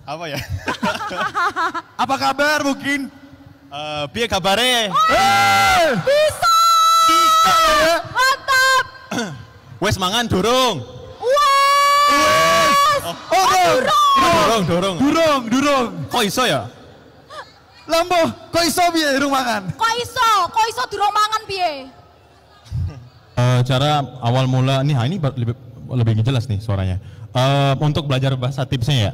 Apa ya? Apa kabar mungkin? Piye kabare? Bisa! Mantap! Wes mangan durung? Wes! Durung. Kok iso ya? Lambo, kok iso piye durung mangan? Kok iso durung mangan piye? Cara awal mula nih, ini lebih jelas nih suaranya. Untuk belajar bahasa tipsnya ya.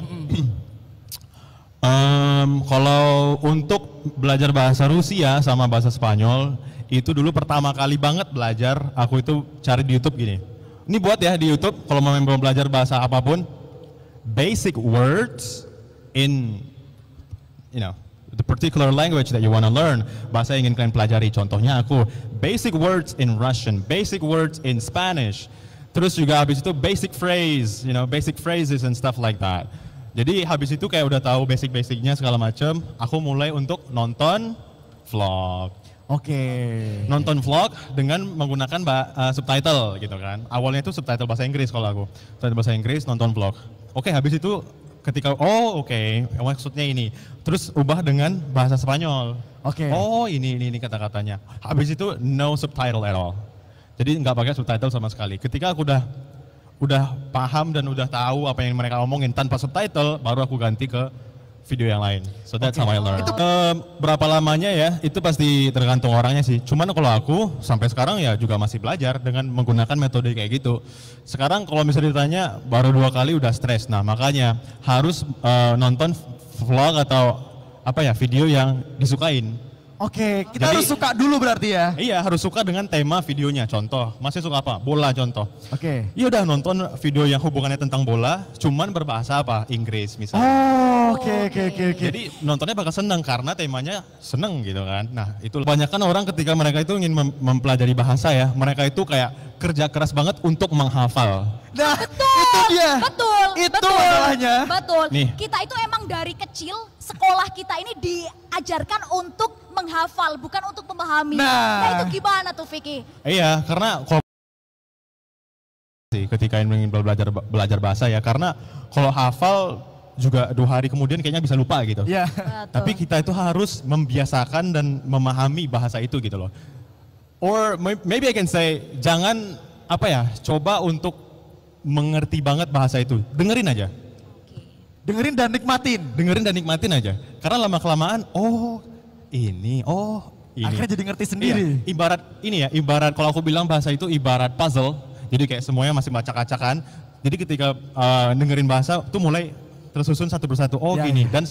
Kalau untuk belajar bahasa Rusia sama bahasa Spanyol itu dulu pertama kali banget belajar, aku itu cari di YouTube gini. Ini buat ya di YouTube kalau mau belajar bahasa apapun, basic words in the particular language that you want to learn. Bahasa yang ingin kalian pelajari, contohnya aku basic words in Russian, basic words in Spanish. Terus juga habis itu basic phrase, basic phrases and stuff like that. Jadi habis itu kayak udah tahu basic-basicnya segala macam, aku mulai untuk nonton vlog. Oke. Nonton vlog dengan menggunakan subtitle gitu kan. Awalnya itu subtitle bahasa Inggris kalau aku. Subtitle bahasa Inggris, nonton vlog. Oke, habis itu ketika maksudnya ini. Terus ubah dengan bahasa Spanyol. Oke. Oh, ini kata-katanya. Habis itu no subtitle at all. Jadi nggak pakai subtitle sama sekali. Ketika aku udah paham dan udah tahu apa yang mereka omongin tanpa subtitle, baru aku ganti ke video yang lain. So that's how I learn. Berapa lamanya ya, itu pasti tergantung orangnya sih. Cuman kalau aku sampai sekarang ya juga masih belajar dengan menggunakan metode kayak gitu. Sekarang kalau misalnya ditanya baru 2 kali udah stres. Nah makanya harus nonton vlog atau video yang disukain. Oke, kita harus suka dulu berarti ya? Iya, harus suka dengan tema videonya. Contoh, masih suka apa? Bola contoh. Oke. Iya udah nonton video yang hubungannya tentang bola, cuman berbahasa apa? Inggris misalnya. Oh, oke. Jadi nontonnya bakal seneng karena temanya seneng gitu kan. Nah itu kebanyakan orang ketika mereka itu ingin mempelajari bahasa ya, mereka itu kayak kerja keras banget untuk menghafal. Nah, Betul, itu dia. Itu masalahnya. Betul. Nih. Kita itu emang dari kecil, sekolah kita ini diajarkan untuk menghafal, bukan untuk memahami. Nah. Itu gimana tuh Vicky? Iya, karena kalau ketika ingin belajar bahasa ya, karena kalau hafal juga 2 hari kemudian kayaknya bisa lupa gitu. Iya. Tapi kita itu harus membiasakan dan memahami bahasa itu gitu loh. Or maybe I can say, jangan coba untuk mengerti banget bahasa itu. Dengerin aja. Dengerin dan nikmatin aja. Karena lama-kelamaan, ini. Akhirnya jadi ngerti sendiri. Iya, ibarat kalau aku bilang bahasa itu ibarat puzzle. Jadi kayak semuanya masih acak-acakan. Jadi ketika dengerin bahasa tuh mulai tersusun satu persatu. Gini. Dan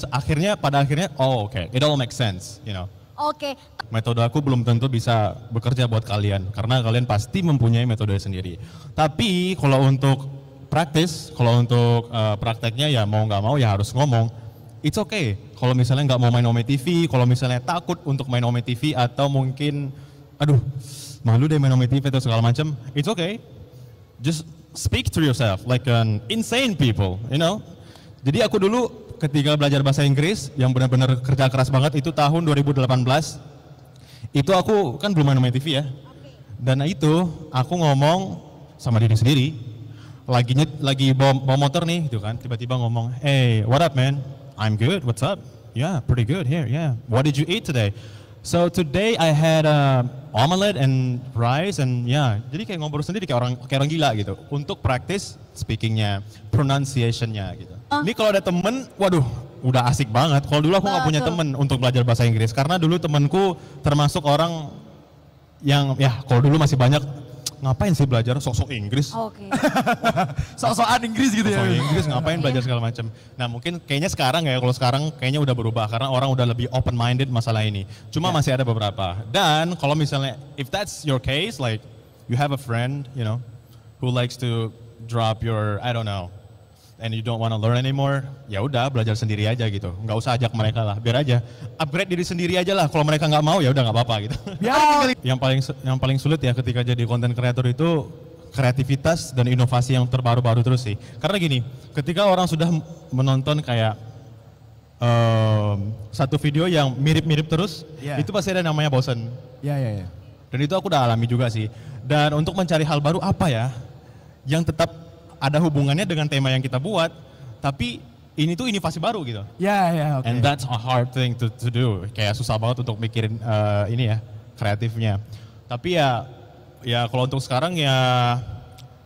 pada akhirnya, it all makes sense, Oke. Metode aku belum tentu bisa bekerja buat kalian, karena kalian pasti mempunyai metode sendiri. Tapi kalau untuk prakteknya ya mau nggak mau ya harus ngomong. It's okay. Kalau misalnya nggak mau main Ome TV, kalau misalnya takut untuk main Ome TV atau mungkin, malu deh main Ome TV atau segala macam, it's okay. Just speak to yourself like an insane people, Jadi aku dulu ketika belajar bahasa Inggris yang benar-benar kerja keras banget itu tahun 2018. Itu aku kan belum main Ome TV ya. Dan itu aku ngomong sama diri sendiri. Lagi bawa motor nih gitu kan, tiba-tiba ngomong, "Hey, what up man? I'm good, what's up? Yeah, pretty good here, yeah. What did you eat today?" So today I had omelette and rice and jadi kayak ngobrol sendiri kayak orang gila gitu. Untuk practice speakingnya, pronunciationnya gitu. Ini kalau ada temen, udah asik banget. Kalau dulu aku nggak punya temen untuk belajar bahasa Inggris karena dulu temenku termasuk orang yang kalau dulu masih banyak ngapain sih belajar sok-sok Inggris? Oke. Sok-sokan Inggris gitu ya. Sok Inggris ngapain belajar segala macam. Nah mungkin kayaknya sekarang kayaknya udah berubah karena orang udah lebih open minded masalah ini. Cuma masih ada beberapa. Dan kalau misalnya if that's your case, like you have a friend, who likes to drop your and you don't want to learn anymore, ya udah belajar sendiri aja gitu. Nggak usah ajak mereka lah, biar aja upgrade diri sendiri aja lah. Kalau mereka nggak mau ya udah nggak apa-apa gitu. Yang paling sulit ya ketika jadi content creator itu kreativitas dan inovasi yang terbaru-baru terus sih. Karena gini, ketika orang sudah menonton kayak satu video yang mirip-mirip terus, itu pasti ada namanya bosen. Iya. Dan itu aku udah alami juga sih. Dan untuk mencari hal baru apa ya, yang tetap ada hubungannya dengan tema yang kita buat, tapi ini tuh inovasi baru gitu. Ya, oke. And that's a hard thing to do. Kayak susah banget untuk mikirin ini ya, kreatifnya. Tapi ya kalau untuk sekarang ya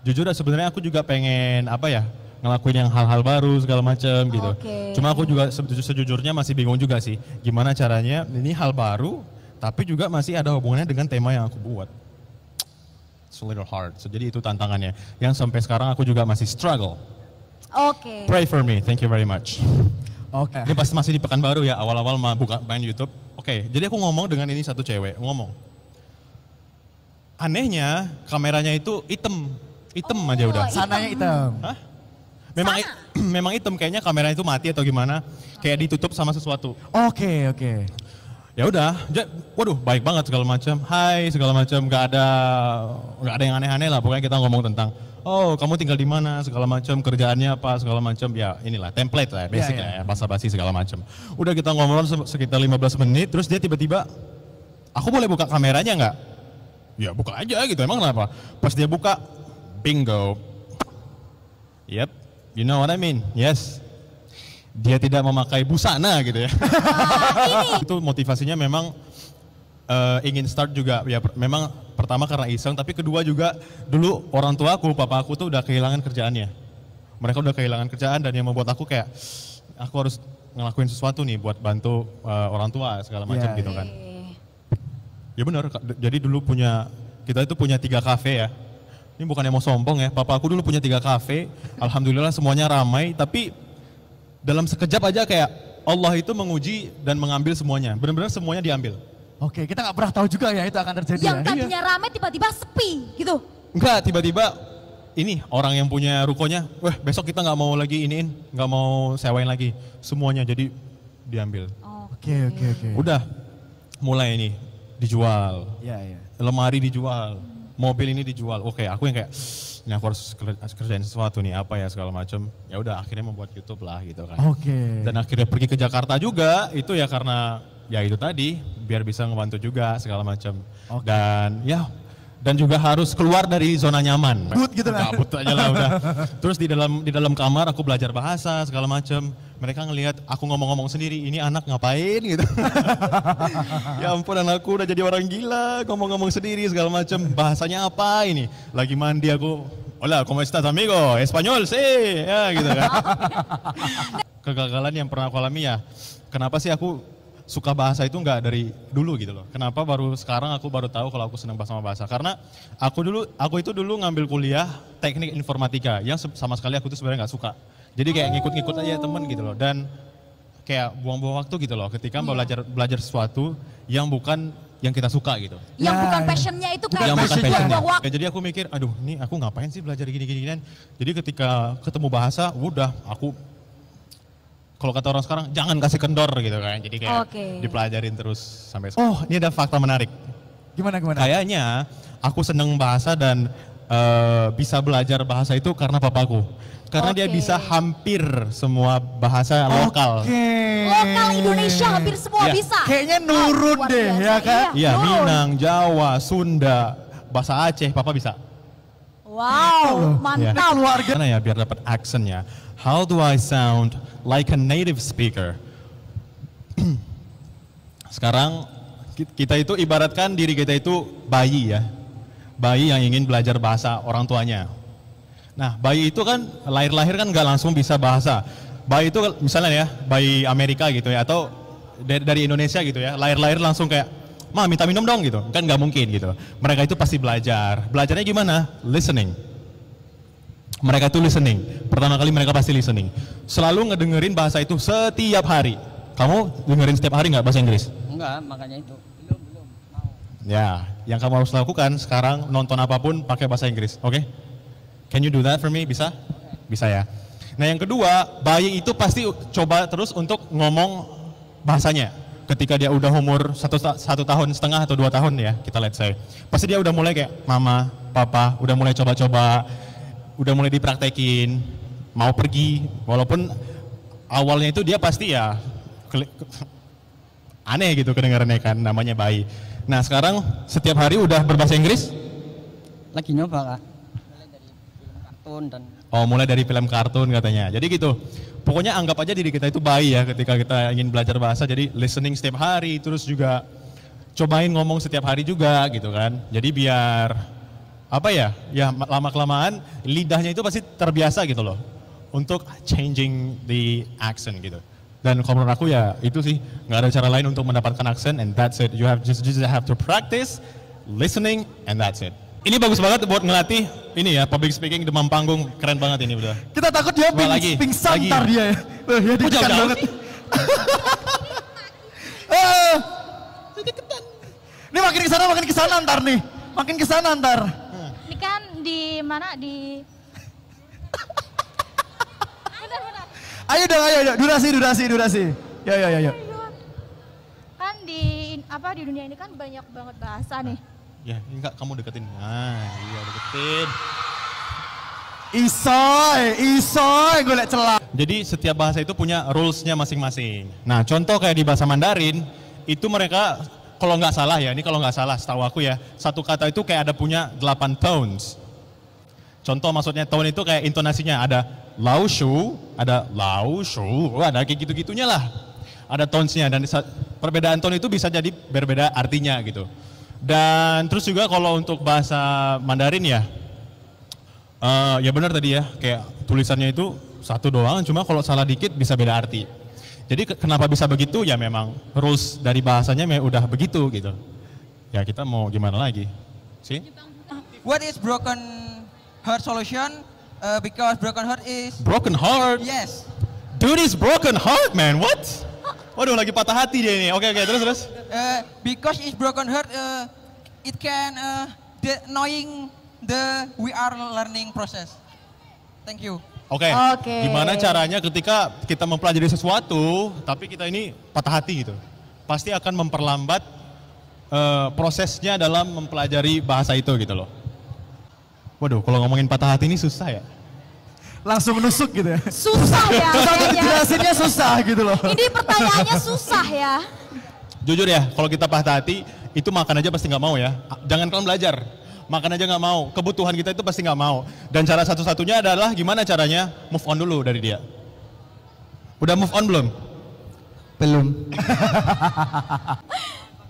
jujur sebenarnya aku juga pengen ngelakuin yang hal-hal baru segala macam gitu. Cuma aku juga sejujurnya masih bingung juga sih gimana caranya ini hal baru tapi juga masih ada hubungannya dengan tema yang aku buat. It's a little hard. So, jadi itu tantangannya yang sampai sekarang aku juga masih struggle. Oke. Pray for me. Thank you very much. Oke. Ini pasti masih di Pekanbaru ya, awal-awal buka main YouTube. Oke, jadi aku ngomong dengan ini satu cewek, ngomong. Anehnya kameranya itu hitam aja udah. Sananya hitam. Hah? Memang hitam, kayaknya kameranya itu mati atau gimana, kayak ditutup sama sesuatu. Oke. Ya udah, waduh baik banget segala macam, hai segala macam, nggak ada yang aneh-aneh lah, pokoknya kita ngomong tentang, oh kamu tinggal di mana segala macam, kerjaannya apa segala macam, ya inilah template lah, basic lah ya, basa-basi segala macam. Udah kita ngobrol sekitar 15 menit, terus dia tiba-tiba, aku boleh buka kameranya nggak? Ya buka aja gitu, emang kenapa? Pas dia buka, bingo, yep, you know what I mean, yes. Dia tidak memakai busana gitu ya. Itu motivasinya memang ingin start juga ya memang pertama karena iseng tapi kedua juga dulu orang tuaku, papa aku tuh udah kehilangan kerjaannya. Mereka udah kehilangan kerjaan dan yang membuat aku kayak aku harus ngelakuin sesuatu nih buat bantu orang tua segala macam gitu kan. Ya benar, jadi dulu kita itu punya 3 kafe ya. Ini bukannya mau sombong ya, papa aku dulu punya 3 kafe, alhamdulillah semuanya ramai tapi dalam sekejap aja kayak Allah itu menguji dan mengambil semuanya. Benar-benar semuanya diambil. Oke, kita nggak pernah tahu juga ya itu akan terjadi. Yang tadinya rame tiba-tiba sepi gitu. Enggak, tiba-tiba ini orang yang punya rukonya, besok kita nggak mau lagi nggak mau sewain lagi. Semuanya jadi diambil. Oke. Udah mulai ini dijual. Iya. Lemari dijual, mobil ini dijual. Oke, aku yang kayak ini aku harus kerjain sesuatu nih apa ya segala macam. Ya udah akhirnya membuat YouTube lah gitu kan. Oke. Dan akhirnya pergi ke Jakarta juga itu ya karena ya itu tadi biar bisa ngebantu juga segala macam. Dan juga harus keluar dari zona nyaman. Gabut gitu kan. Gabut aja lah udah. Terus di dalam kamar aku belajar bahasa segala macam. Mereka ngelihat aku ngomong-ngomong sendiri, ini anak ngapain gitu. Ya ampun anakku udah jadi orang gila, ngomong-ngomong sendiri segala macam. Bahasanya apa ini? Lagi mandi aku, hola, ¿cómo estás amigo? Espanyol sih, ya gitu kan. Kegagalan yang pernah aku alami ya, kenapa sih aku suka bahasa itu nggak dari dulu gitu loh. Kenapa baru sekarang aku baru tahu kalau aku senang sama bahasa. Karena aku itu dulu ngambil kuliah teknik informatika yang sama sekali aku tuh sebenarnya nggak suka. Jadi kayak ngikut-ngikut aja temen gitu loh. Dan kayak buang-buang waktu gitu loh ketika belajar sesuatu yang bukan yang kita suka gitu. Yang bukan passionnya itu kan. Yang bukan passionnya. Waktu. Jadi aku mikir, aduh ini aku ngapain sih belajar gini-gini. Jadi ketika ketemu bahasa, udah aku kalau kata orang sekarang jangan kasih kendor gitu kan. Jadi kayak dipelajarin terus sampai sekarang. Oh, ini ada fakta menarik. Gimana? Kayaknya aku seneng bahasa dan bisa belajar bahasa itu karena papaku. Karena dia bisa hampir semua bahasa lokal. Lokal Indonesia hampir semua bisa. Kayaknya nurun deh ya kan? Iya, Minang, Jawa, Sunda, bahasa Aceh, papa bisa. Wow, mantap. Karena ya biar dapat aksennya. How do I sound like a native speaker? Sekarang kita itu ibaratkan diri kita itu bayi ya. Bayi yang ingin belajar bahasa orang tuanya. Nah, bayi itu kan lahir-lahir kan nggak langsung bisa bahasa. Bayi itu misalnya ya, bayi Amerika gitu ya, atau dari Indonesia gitu ya, lahir-lahir langsung kayak, "Ma, minta minum dong," gitu. Kan nggak mungkin gitu. Mereka itu pasti belajar. Belajarnya gimana? Listening. Mereka itu listening. Pertama kali mereka pasti listening. Selalu ngedengerin bahasa itu setiap hari. Kamu dengerin setiap hari nggak bahasa Inggris? Enggak, makanya itu. Belum mau. Ya, yang kamu harus lakukan sekarang nonton apapun pakai bahasa Inggris, oke? Can you do that for me? Bisa? Bisa ya. Nah yang kedua, bayi itu pasti coba terus untuk ngomong bahasanya. Ketika dia udah umur 1,5 tahun atau 2 tahun ya, kita let's say. Pasti dia udah mulai kayak mama, papa, udah mulai coba-coba, udah mulai dipraktekin, mau pergi. Walaupun awalnya itu dia pasti ya aneh gitu kedengarannya kan, namanya bayi. Nah sekarang setiap hari udah berbahasa Inggris? Lagi nyoba kak. Dan Oh, mulai dari film kartun katanya. Jadi gitu. Pokoknya anggap aja diri kita itu bayi ya ketika kita ingin belajar bahasa. Jadi listening setiap hari, terus juga cobain ngomong setiap hari juga gitu kan. Jadi biar apa ya? Ya lama-kelamaan lidahnya itu pasti terbiasa gitu loh untuk changing the accent gitu. Dan kalau menurut aku ya itu sih nggak ada cara lain untuk mendapatkan aksen, and that's it. You just have to practice listening and that's it. Ini bagus banget buat ngelatih ini ya public speaking demam panggung, keren banget ini udah. Kita takut dia Coba lagi, pingsan lagi. ntar dia ya. Wah, ya ditekan jauh-jauh banget. sih? Ini makin kesana ntar nih. Makin kesana ntar. Ini kan di mana di Ayo dong, ayo. Durasi. Ya. kan di apa di dunia ini kan banyak banget bahasa nih. Ya enggak, kamu deketin. Nah iya deketin. Isoy, gue liat celah. Jadi setiap bahasa itu punya rules-nya masing-masing. Nah contoh kayak di bahasa Mandarin, itu mereka kalau nggak salah ya, ini kalau nggak salah setahu aku ya, satu kata itu kayak ada punya 8 tones. Contoh maksudnya tone itu kayak intonasinya ada lao shu, ada kayak gitu-gitunya lah. Ada tones-nya dan perbedaan tone itu bisa jadi berbeda artinya gitu. Dan terus juga kalau untuk bahasa Mandarin ya, ya benar tadi ya, kayak tulisannya itu satu doang, cuma kalau salah dikit bisa beda arti. Jadi kenapa bisa begitu? Ya memang rules dari bahasanya udah begitu gitu. Ya kita mau gimana lagi? See? What is broken heart solution? Because broken heart is Broken heart? yes. Dude is broken heart man, what? Waduh lagi patah hati dia ini. Oke, terus. Because it's broken heart, it can knowing the we are learning process. Thank you. Oke. Oke. Gimana caranya ketika kita mempelajari sesuatu, tapi kita ini patah hati gitu? Pasti akan memperlambat prosesnya dalam mempelajari bahasa itu gitu loh. Waduh, kalau ngomongin patah hati ini susah ya. Langsung nusuk gitu ya. Susah ya kayaknya. Jelasinnya susah gitu loh. Ini pertanyaannya susah ya. Jujur ya, kalau kita patah hati, itu makan aja pasti nggak mau ya. Jangan kalian belajar, makan aja nggak mau. Kebutuhan kita itu pasti nggak mau. Dan cara satu-satunya adalah gimana caranya move on dulu dari dia. Udah move on belum? Belum.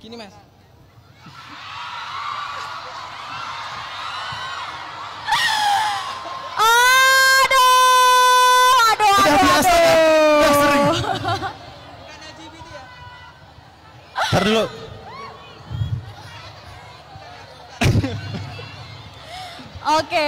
Gini mas. Udah biasa kan? Udah sering. Ntar dulu. Oke.